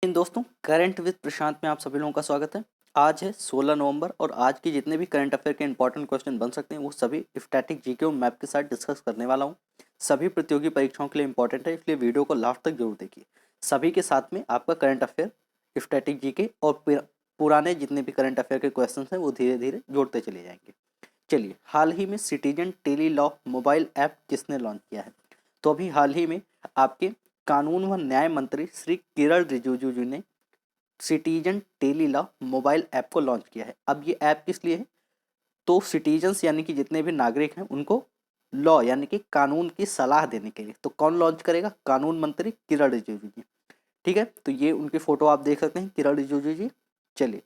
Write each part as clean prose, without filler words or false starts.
इन दोस्तों current with प्रशांत में आप सभी लोगों का स्वागत है। आज है 16 नवंबर और आज की जितने भी करंट अफेयर के इंपॉर्टेंट क्वेश्चन बन सकते हैं वो सभी स्टैटिक जीके और मैप के साथ डिस्कस करने वाला हूँ। सभी प्रतियोगी परीक्षाओं के लिए इंपॉर्टेंट है, इसलिए वीडियो को लास्ट तक जरूर देखिए। सभी के साथ में आपका करंट अफेयर, स्टैटिक जीके और पुराने जितने भी करंट अफेयर के क्वेश्चन हैं वो धीरे धीरे जोड़ते चले जाएंगे। चलिए, हाल ही में citizen tele law mobile app किसने लॉन्च किया है? तो अभी हाल ही में आपके कानून व न्याय मंत्री श्री किरण रिजिजू जी ने citizen tele law mobile app को लॉन्च किया है। अब ये ऐप किस लिए है? तो सिटीजन्स यानी कि जितने भी नागरिक हैं उनको लॉ यानी कि कानून की सलाह देने के लिए। तो कौन लॉन्च करेगा? कानून मंत्री किरण रिजिजू जी। ठीक है, तो ये उनकी फोटो आप देख सकते हैं, किरण रिजिजू जी। चलिए,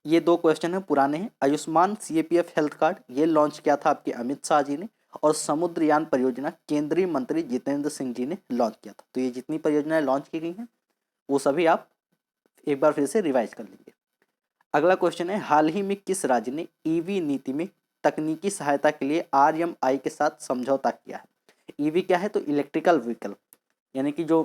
ये दो क्वेश्चन है पुराने हैं। आयुष्मान सीएपीएफ हेल्थ कार्ड ये लॉन्च किया था आपके अमित शाह जी ने, और समुद्रयान परियोजना केंद्रीय मंत्री जितेंद्र सिंह जी ने लॉन्च किया था। तो ये जितनी परियोजनाएं लॉन्च की गई हैं वो सभी आप एक बार फिर से रिवाइज कर लीजिए। अगला क्वेश्चन है, हाल ही में किस राज्य ने ईवी नीति में तकनीकी सहायता के लिए आरएमआई के साथ समझौता किया है? ईवी क्या है? तो इलेक्ट्रिकल व्हीकल, यानी कि जो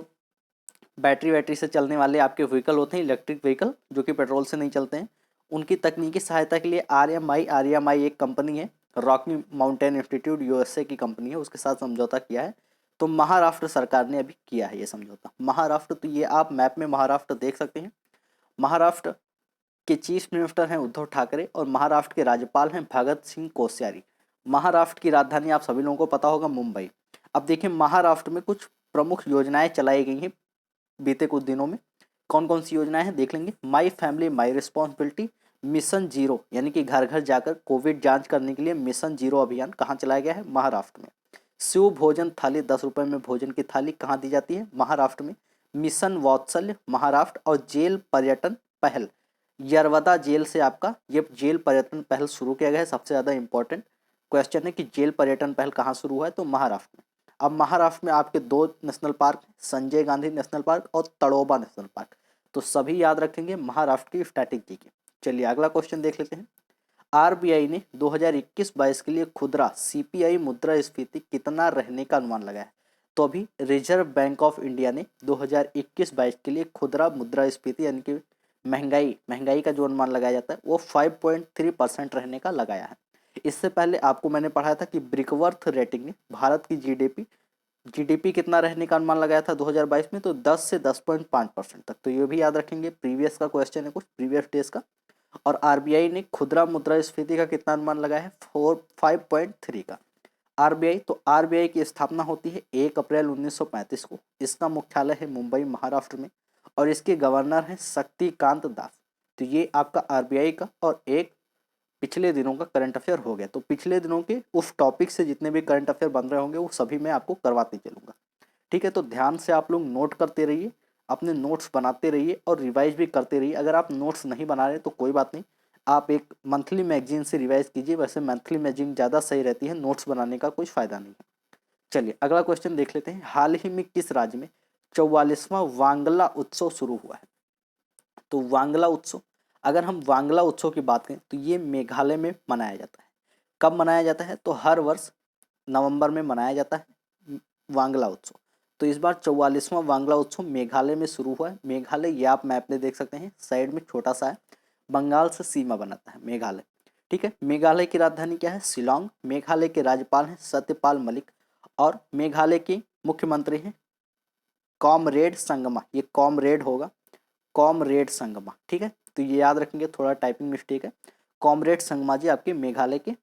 बैटरी से चलने वाले आपके व्हीकल होते हैं, इलेक्ट्रिक व्हीकल जो कि पेट्रोल से नहीं चलते हैं, उनकी तकनीकी सहायता के लिए आरएमआई एक कंपनी है, रॉकी माउंटेन इंस्टीट्यूट यूएसए की कंपनी है, उसके साथ समझौता किया है। तो महाराष्ट्र सरकार ने अभी किया है ये समझौता। महाराष्ट्र, तो ये आप मैप में महाराष्ट्र देख सकते हैं। महाराष्ट्र के चीफ मिनिस्टर हैं उद्धव ठाकरे और महाराष्ट्र के राज्यपाल हैं भगत सिंह कोश्यारी। महाराष्ट्र की राजधानी आप सभी लोगों को पता होगा, मुंबई। अब देखिए, महाराष्ट्र में कुछ प्रमुख योजनाएं चलाई गई हैं बीते कुछ दिनों में। कौन कौन सी योजनाएं हैं देख लेंगे। My family my responsibility, mission zero यानी कि घर घर जाकर कोविड जांच करने के लिए मिशन जीरो अभियान कहाँ चलाया गया है? महाराष्ट्र में। शिव भोजन थाली, 10 रुपए में भोजन की थाली कहाँ दी जाती है? महाराष्ट्र में। मिशन वात्सल्य महाराष्ट्र। और जेल पर्यटन पहल, यरवदा जेल से आपका ये जेल पर्यटन पहल शुरू किया गया है। सबसे ज्यादा इंपॉर्टेंट क्वेश्चन है कि जेल पर्यटन पहल कहाँ शुरू हुआ है? तो महाराष्ट्र में। अब महाराष्ट्र में आपके दो national park, Sanjay Gandhi national park और तड़ोबा नेशनल पार्क। तो सभी याद रखेंगे महाराष्ट्र की स्टैटिक के। चलिए अगला क्वेश्चन देख लेते हैं। आरबीआई ने 2021-22 के लिए खुदरा सीपीआई मुद्रास्फीति कितना रहने का अनुमान लगाया है? तो अभी रिजर्व बैंक ऑफ इंडिया ने 2021-22 के लिए खुदरा मुद्रास्फीति यानी कि महंगाई का जो अनुमान लगाया जाता है वो 5.3% रहने का लगाया है। इससे पहले आपको मैंने पढ़ाया था कि ब्रिकवर्थ रेटिंग ने भारत की जीडीपी कितना रहने का अनुमान लगाया था 2022 में? तो 10 से 10.5% तक। तो ये भी याद रखेंगे, प्रीवियस का क्वेश्चन है, कुछ प्रीवियस डेज का। और आरबीआई ने खुदरा मुद्रास्फीति का कितना अनुमान लगाया है? 5.3 का। आरबीआई, तो आरबीआई की स्थापना होती है 1 अप्रैल 1935 को। इसका मुख्यालय है मुंबई महाराष्ट्र में और इसके गवर्नर हैं शक्तिकांत दास। तो ये आपका आरबीआई का और एक पिछले दिनों का करंट अफेयर हो गया। तो पिछले दिनों के उस टॉपिक से जितने भी करंट अफेयर बन रहे होंगे वो सभी मैं आपको करवाते चलूंगा। ठीक है, तो ध्यान से आप लोग नोट करते रहिए, अपने नोट्स बनाते रहिए और रिवाइज भी करते रहिए। अगर आप नोट्स नहीं बना रहे तो कोई बात नहीं, आप एक मंथली मैगजीन से रिवाइज कीजिए। वैसे मंथली मैगजीन ज़्यादा सही रहती है, नोट्स बनाने का कोई फायदा नहीं है। चलिए अगला क्वेश्चन देख लेते हैं। हाल ही में किस राज्य में 44वां वांगला उत्सव शुरू हुआ है? तो वांगला उत्सव, अगर हम वांगला उत्सव की बात करें तो ये मेघालय में मनाया जाता है। कब मनाया जाता है? तो हर वर्ष नवंबर में मनाया जाता है वांगला उत्सव। तो इस बार 44वां वांगला उत्सव मेघालय में शुरू हुआ है। मेघालय ये आप मैप में देख सकते हैं, साइड में छोटा सा है, बंगाल से सीमा बनाता है मेघालय। ठीक है, मेघालय की राजधानी क्या है? शिलोंग। मेघालय के राज्यपाल हैं सत्यपाल मलिक और मेघालय के मुख्यमंत्री हैं कॉमरेड संगमा। ये कॉमरेड होगा, कॉमरेड संगमा। ठीक है, तो ये याद रखेंगे, थोड़ा टाइपिंग मिस्टेक है। कॉमरेड संगमा जी आपके मेघालय के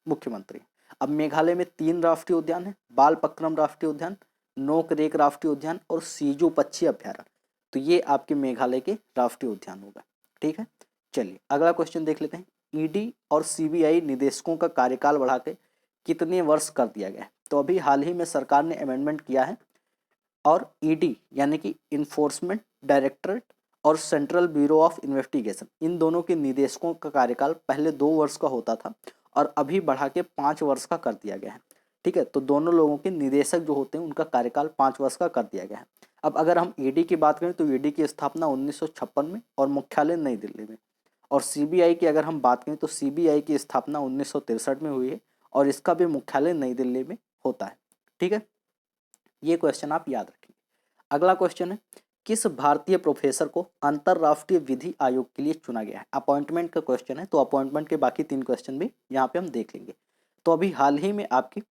मुख्यमंत्री। अब मेघालय में 3 राष्ट्रीय उद्यान है, बालपक्रम राष्ट्रीय उद्यान, नोकरेक राष्ट्रीय उद्यान और सीजू पक्षी अभ्यारण्य। तो ये आपके मेघालय के राष्ट्रीय उद्यान होगा। ठीक है, चलिए अगला क्वेश्चन देख लेते हैं। ईडी और सीबीआई निदेशकों का कार्यकाल बढ़ा के कितने वर्ष कर दिया गया है? तो अभी हाल ही में सरकार ने अमेंडमेंट किया है और ईडी यानी कि इन्फोर्समेंट डायरेक्टरेट और सेंट्रल ब्यूरो ऑफ इन्वेस्टिगेशन, इन दोनों के निदेशकों का कार्यकाल पहले 2 वर्ष का होता था और अभी बढ़ा के 5 वर्ष का कर दिया गया है। ठीक है, तो दोनों लोगों के निदेशक जो होते हैं उनका कार्यकाल 5 वर्ष का कर दिया गया है। अब अगर हम ईडी की बात करें तो ईडी की स्थापना 1956 में और मुख्यालय नई दिल्ली में। और सीबीआई की अगर हम बात करें तो सीबीआई की स्थापना 1963 में हुई है और इसका भी मुख्यालय नई दिल्ली में होता है। ठीक है, ये क्वेश्चन आप याद रखेंगे। अगला क्वेश्चन है, किस भारतीय प्रोफेसर को अंतरराष्ट्रीय विधि आयोग के लिए चुना गया है? अपॉइंटमेंट का क्वेश्चन है, तो अपॉइंटमेंट के बाकी 3 क्वेश्चन भी यहाँ पे हम देख लेंगे। तो अभी हाल ही में आपकी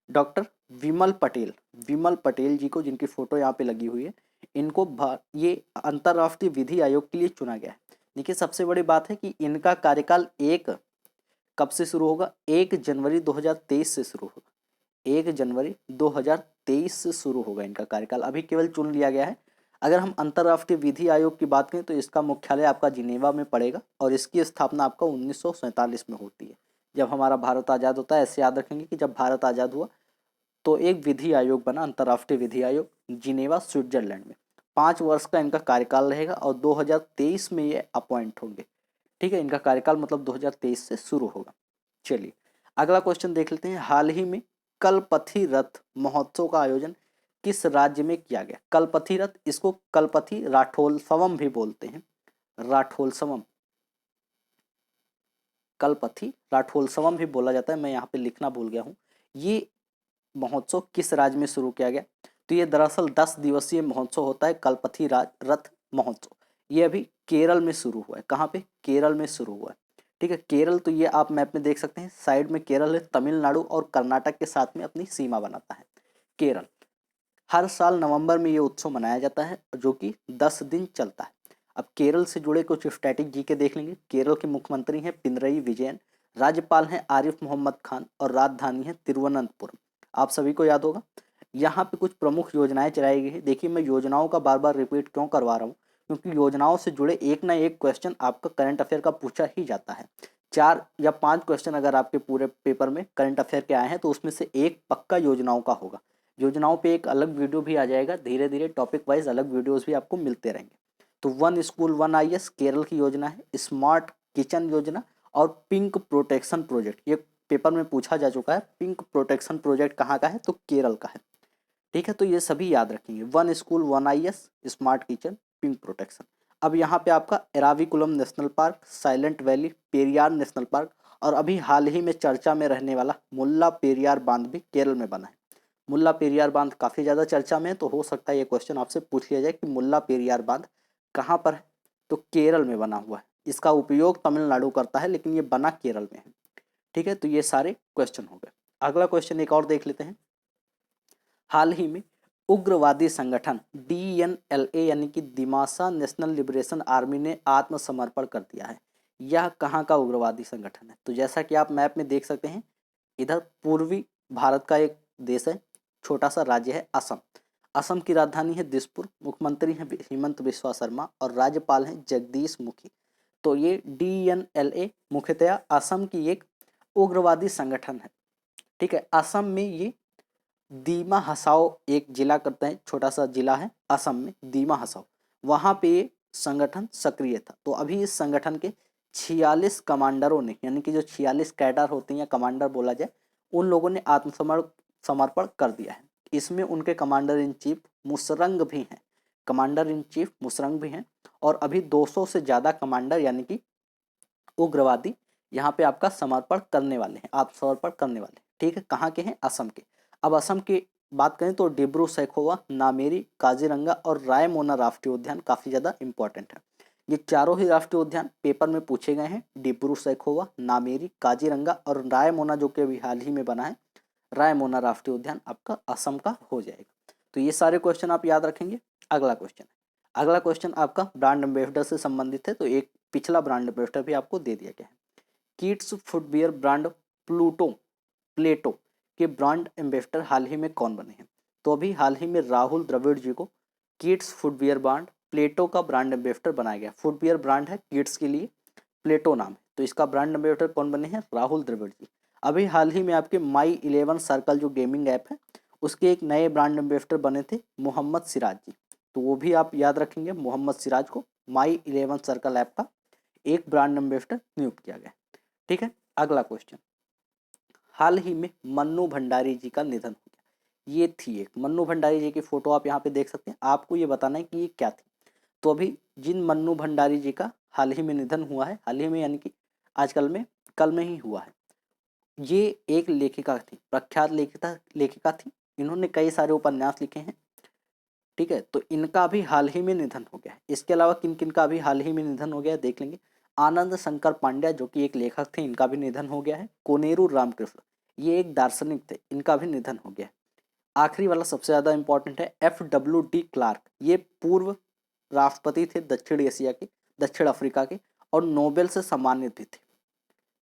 डॉक्टर विमल पटेल जी को, जिनकी फोटो यहाँ पे लगी हुई है, इनको ये अंतरराष्ट्रीय विधि आयोग के लिए चुना गया है। देखिए, सबसे बड़ी बात है कि इनका कार्यकाल कब से शुरू होगा? 1 जनवरी 2023 से शुरू होगा। 1 जनवरी 2023 से शुरू होगा इनका कार्यकाल। अभी केवल चुन लिया गया है। अगर हम अंतरराष्ट्रीय विधि आयोग की बात करें तो इसका मुख्यालय आपका जिनेवा में पड़ेगा और इसकी स्थापना आपका 1947 में होती है, जब हमारा भारत आज़ाद होता है। ऐसे याद रखेंगे कि जब भारत आज़ाद हुआ तो एक विधि आयोग बना, अंतरराष्ट्रीय विधि आयोग, जिनेवा स्विट्जरलैंड में। 5 वर्ष का इनका कार्यकाल रहेगा और 2023 में ये अपॉइंट होंगे। ठीक है, इनका कार्यकाल मतलब 2023 से शुरू होगा। चलिए अगला क्वेश्चन देख लेते हैं। हाल ही में कलपथी रथ महोत्सव का आयोजन किस राज्य में किया गया? कलपथी रथ, इसको कलपथी राठोत्सवम भी बोलते हैं। राठोत्सवम, कलपथी राठोत्सवम भी बोला जाता है। मैं यहाँ पे लिखना भूल गया हूँ। ये महोत्सव किस राज्य में शुरू किया गया? तो ये दरअसल 10 दिवसीय महोत्सव होता है, कलपथी रथ महोत्सव। ये अभी केरल में शुरू हुआ है। कहाँ पे? केरल में शुरू हुआ है। ठीक है, केरल, तो ये आप मैप में देख सकते हैं, साइड में केरल है, तमिलनाडु और कर्नाटक के साथ में अपनी सीमा बनाता है केरल। हर साल नवंबर में ये उत्सव मनाया जाता है, जो कि 10 दिन चलता है। अब केरल से जुड़े कुछ स्टैटिक जीके देख लेंगे। केरल के मुख्यमंत्री हैं पिनरई विजयन, राज्यपाल हैं आरिफ मोहम्मद खान और राजधानी है तिरुवनंतपुरम। आप सभी को याद होगा। यहाँ पे कुछ प्रमुख योजनाएं चलाई गई है। देखिए, मैं योजनाओं का बार बार रिपीट क्यों करवा रहा हूँ, क्योंकि योजनाओं से जुड़े एक ना एक क्वेश्चन आपका करंट अफेयर का पूछा ही जाता है। 4 या 5 क्वेश्चन अगर आपके पूरे पेपर में करंट अफेयर के आए हैं तो उसमें से एक पक्का योजनाओं का होगा। योजनाओं पे एक अलग वीडियो भी आ जाएगा, धीरे धीरे टॉपिक वाइज अलग वीडियोस भी आपको मिलते रहेंगे। तो 1 स्कूल 1 आईएएस केरल की योजना है, स्मार्ट किचन योजना और पिंक प्रोटेक्शन प्रोजेक्ट, ये पेपर में पूछा जा चुका है। पिंक प्रोटेक्शन प्रोजेक्ट कहाँ का है? तो केरल का है। ठीक है, तो ये सभी याद रखेंगे। 1 school 1 IAS, smart kitchen, pink protection. अब यहाँ पे आपका Eravikulam national park, silent valley, Periyar national park और अभी हाल ही में चर्चा में रहने वाला मुल्ला पेरियार बांध भी केरल में बना है। मुल्ला पेरियार बांध काफ़ी ज़्यादा चर्चा में है, तो हो सकता है ये क्वेश्चन आपसे पूछ लिया जाए कि मुल्ला पेरियार बांध कहाँ पर है? तो केरल में बना हुआ है। इसका उपयोग तमिलनाडु करता है, लेकिन ये बना केरल में है। ठीक है, तो ये सारे क्वेश्चन हो गए। अगला क्वेश्चन एक और देख लेते हैं। हाल ही में उग्रवादी संगठन DNLA यानी कि दिमासा नेशनल लिबरेशन आर्मी ने आत्मसमर्पण कर दिया है। यह कहाँ का उग्रवादी संगठन है? तो जैसा कि आप मैप में देख सकते हैं, इधर पूर्वी भारत का एक देश है, छोटा सा राज्य है असम। असम की राजधानी है दिसपुर, मुख्यमंत्री हैं हेमंत बिस्वा शर्मा और राज्यपाल हैं जगदीश मुखी। तो ये DNLA मुख्यतया असम की एक उग्रवादी संगठन है। ठीक है, असम में ये दीमा हसाओ एक जिला करते हैं, छोटा सा जिला है असम में दीमा हसाओ, वहाँ पे ये संगठन सक्रिय था। तो अभी इस संगठन के 46 कमांडरों ने, यानी कि जो 46 कैडर होते हैं या कमांडर बोला जाए, उन लोगों ने समर्पण कर दिया है। इसमें उनके कमांडर इन चीफ मुसरंग भी हैं, कमांडर इन चीफ मुसरंग भी हैं। और अभी 200 से ज़्यादा कमांडर यानी कि उग्रवादी यहाँ पे आपका समर्पण करने वाले हैं, आत्मसमर्पण करने वाले हैं। ठीक है, कहाँ के हैं? असम के। अब असम की बात करें तो डिब्रू सैखोवा, नामेरी, काजीरंगा और रायमोना राष्ट्रीय उद्यान काफ़ी ज़्यादा इंपॉर्टेंट है। ये चारों ही राष्ट्रीय उद्यान पेपर में पूछे गए हैं। डिब्रू सैखोवा, नामेरी, काजीरंगा और रायमोना, जो कि अभी हाल ही में बना है, रायमोना राष्ट्रीय उद्यान आपका असम का हो जाएगा। तो ये सारे क्वेश्चन आप याद रखेंगे। अगला क्वेश्चन आपका ब्रांड एम्बेसडर से संबंधित है, तो एक पिछला ब्रांड एम्बेसडर भी आपको दे दिया गया है। किड्स फुटवियर ब्रांड प्लेटो के ब्रांड एम्बेसडर हाल ही में कौन बने हैं? तो अभी हाल ही में राहुल द्रविड़ जी को किड्स फुटवियर ब्रांड प्लेटो का ब्रांड एम्बेसडर बनाया गया। फुटवियर ब्रांड है किड्स के लिए, प्लेटो नाम है, तो इसका ब्रांड एम्बेसडर कौन बने हैं? राहुल द्रविड़ जी। अभी हाल ही में आपके माई 11 सर्कल जो गेमिंग ऐप है, उसके एक नए ब्रांड एम्बेसडर बने थे मोहम्मद सिराज जी। तो वो भी आप याद रखेंगे, मोहम्मद सिराज को माई 11 सर्कल ऐप का एक ब्रांड एम्बेसडर नियुक्त किया गया। ठीक है, अगला क्वेश्चन। हाल ही में मन्नू भंडारी जी का निधन हो गया। ये थी एक मन्नू भंडारी जी की फोटो आप यहाँ पे देख सकते हैं। आपको ये बताना है कि ये क्या थी। तो अभी जिन मन्नू भंडारी जी का हाल ही में निधन हुआ है, हाल ही में यानी कि आजकल में, कल में ही हुआ है, ये एक लेखिका थी, प्रख्यात लेखिका थी। इन्होंने कई सारे उपन्यास लिखे हैं। ठीक है, तो इनका भी हाल ही में निधन हो गया है। इसके अलावा किन किन का भी हाल ही में निधन हो गया है देख लेंगे। आनंद शंकर पांड्या जो कि एक लेखक थे, इनका भी निधन हो गया है। कोनेरू रामकृष्ण, ये एक दार्शनिक थे, इनका भी निधन हो गया है। आखिरी वाला सबसे ज्यादा इंपॉर्टेंट है, FW क्लार्क, ये पूर्व राष्ट्रपति थे दक्षिण एशिया के, दक्षिण अफ्रीका के, और नोबेल से सम्मानित भी थे।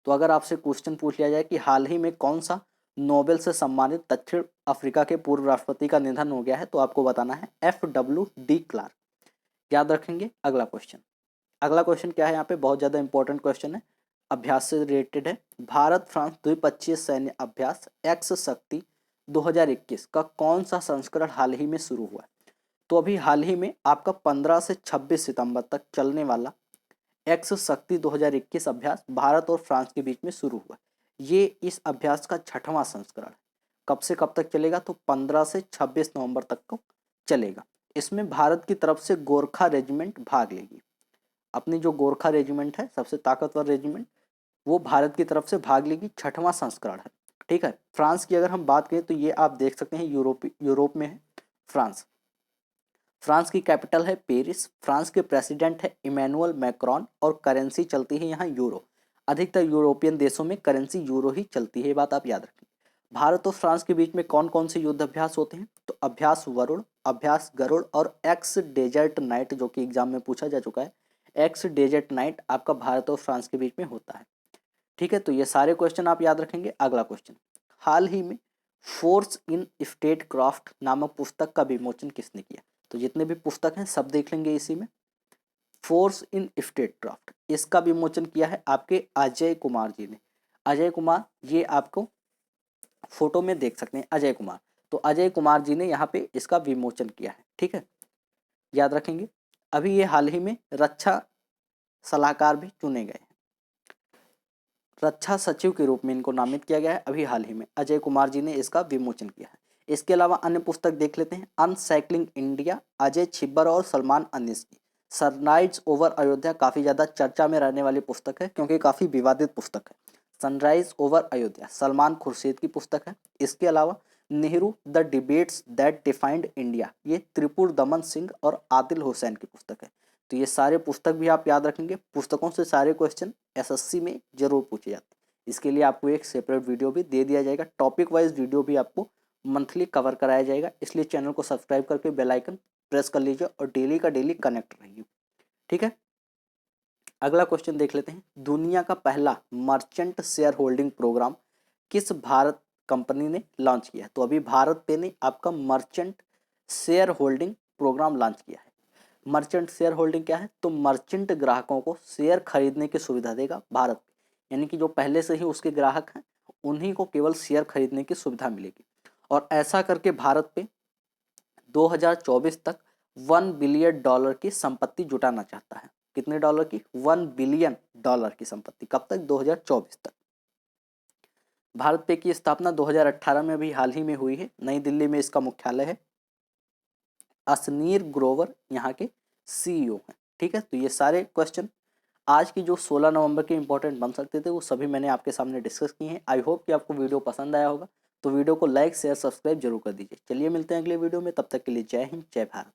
तो अगर आपसे क्वेश्चन पूछ लिया जाए कि हाल ही में कौन सा नोबेल से सम्मानित दक्षिण अफ्रीका के पूर्व राष्ट्रपति का निधन हो गया है, तो आपको बताना है FW क्लार्क। याद रखेंगे। अगला क्वेश्चन क्या है यहाँ पे, बहुत ज्यादा इंपॉर्टेंट क्वेश्चन है, अभ्यास से रिलेटेड है। भारत फ्रांस द्विपक्षीय सैन्य अभ्यास एक्स शक्ति 2021 का कौन सा संस्करण हाल ही में शुरू हुआ है? तो अभी हाल ही में आपका 15 से 26 सितंबर तक चलने वाला एक्स शक्ति 2021 अभ्यास भारत और फ्रांस के बीच में शुरू हुआ। ये इस अभ्यास का 6वां संस्करण है। कब से कब तक चलेगा? तो 15 से 26 नवंबर तक को चलेगा। इसमें भारत की तरफ से गोरखा रेजिमेंट भाग लेगी। अपनी जो गोरखा रेजिमेंट है, सबसे ताकतवर रेजिमेंट, वो भारत की तरफ से भाग लेगी। 6वां संस्करण है। ठीक है। फ्रांस की अगर हम बात करें तो ये आप देख सकते हैं यूरोप में है फ्रांस। फ्रांस की कैपिटल है पेरिस। फ्रांस के प्रेसिडेंट है इमैनुअल मैक्रोन और करेंसी चलती है यहाँ यूरो। अधिकतर यूरोपियन देशों में करेंसी यूरो ही चलती है, ये बात आप याद रखें। भारत और फ्रांस के बीच में कौन कौन से युद्ध अभ्यास होते हैं? तो अभ्यास वरुण, अभ्यास गरुड़ और एक्स डेजर्ट नाइट, जो कि एग्जाम में पूछा जा चुका है। एक्स डेजर्ट नाइट आपका भारत और फ्रांस के बीच में होता है। ठीक है, तो ये सारे क्वेश्चन आप याद रखेंगे। अगला क्वेश्चन, हाल ही में फोर्स इन स्टेट क्राफ्ट नामक पुस्तक का विमोचन किसने किया? तो जितने भी पुस्तक हैं सब देख लेंगे इसी में। फोर्स इन स्टेट क्राफ्ट, इसका विमोचन किया है आपके अजय कुमार जी ने। अजय कुमार, ये आपको फोटो में देख सकते हैं, अजय कुमार। तो अजय कुमार जी ने यहाँ पे इसका विमोचन किया है। ठीक है, याद रखेंगे। अभी ये हाल ही में रक्षा सलाहकार भी चुने गए हैं। रक्षा सचिव के रूप में इनको नामित किया गया है। अभी हाल ही में अजय कुमार जी ने इसका विमोचन किया है। इसके अलावा अन्य पुस्तक देख लेते हैं। अनसाइक्लिंग इंडिया, अजय छिब्बर और सलमान अनीस की। सनराइज ओवर अयोध्या काफी ज्यादा चर्चा में रहने वाली पुस्तक है, क्योंकि काफी विवादित पुस्तक है। सनराइज ओवर अयोध्या सलमान खुर्शीद की पुस्तक है। इसके अलावा Nehru the debates that defined India, ये त्रिपुर दमन सिंह और आदिल हुसैन की पुस्तक है। तो ये सारे पुस्तक भी आप याद रखेंगे। पुस्तकों से सारे क्वेश्चन एसएससी में जरूर पूछे जाते हैं। इसके लिए आपको एक सेपरेट वीडियो भी दे दिया जाएगा। टॉपिक वाइज वीडियो भी आपको मंथली कवर कराया जाएगा। इसलिए चैनल को सब्सक्राइब करके बेल आइकन प्रेस कर लीजिए और डेली का डेली कनेक्ट रहिए। ठीक है, अगला क्वेश्चन देख लेते हैं। दुनिया का पहला मर्चेंट शेयर होल्डिंग प्रोग्राम किस भारत कंपनी ने लॉन्च किया है? तो अभी भारत पे ने आपका merchant share holding program launch किया है। मर्चेंट शेयर होल्डिंग क्या है? तो मर्चेंट ग्राहकों को शेयर खरीदने की सुविधा देगा भारत, यानी कि जो पहले से ही उसके ग्राहक हैं उन्हीं को केवल शेयर खरीदने की सुविधा मिलेगी। और ऐसा करके भारत पे 2024 तक $1 बिलियन की संपत्ति जुटाना चाहता है। कितने डॉलर की? $1 बिलियन की संपत्ति। कब तक? 2024 तक। भारत पे की स्थापना 2018 में भी हाल ही में हुई है। नई दिल्ली में इसका मुख्यालय है। असनीर ग्रोवर यहाँ के CEO हैं। ठीक है, तो ये सारे क्वेश्चन आज की जो 16 नवंबर के इंपॉर्टेंट बन सकते थे वो सभी मैंने आपके सामने डिस्कस किए हैं। आई होप कि आपको वीडियो पसंद आया होगा। तो वीडियो को लाइक शेयर सब्सक्राइब जरूर कर दीजिए। चलिए मिलते हैं अगले वीडियो में, तब तक के लिए जय हिंद जय भारत।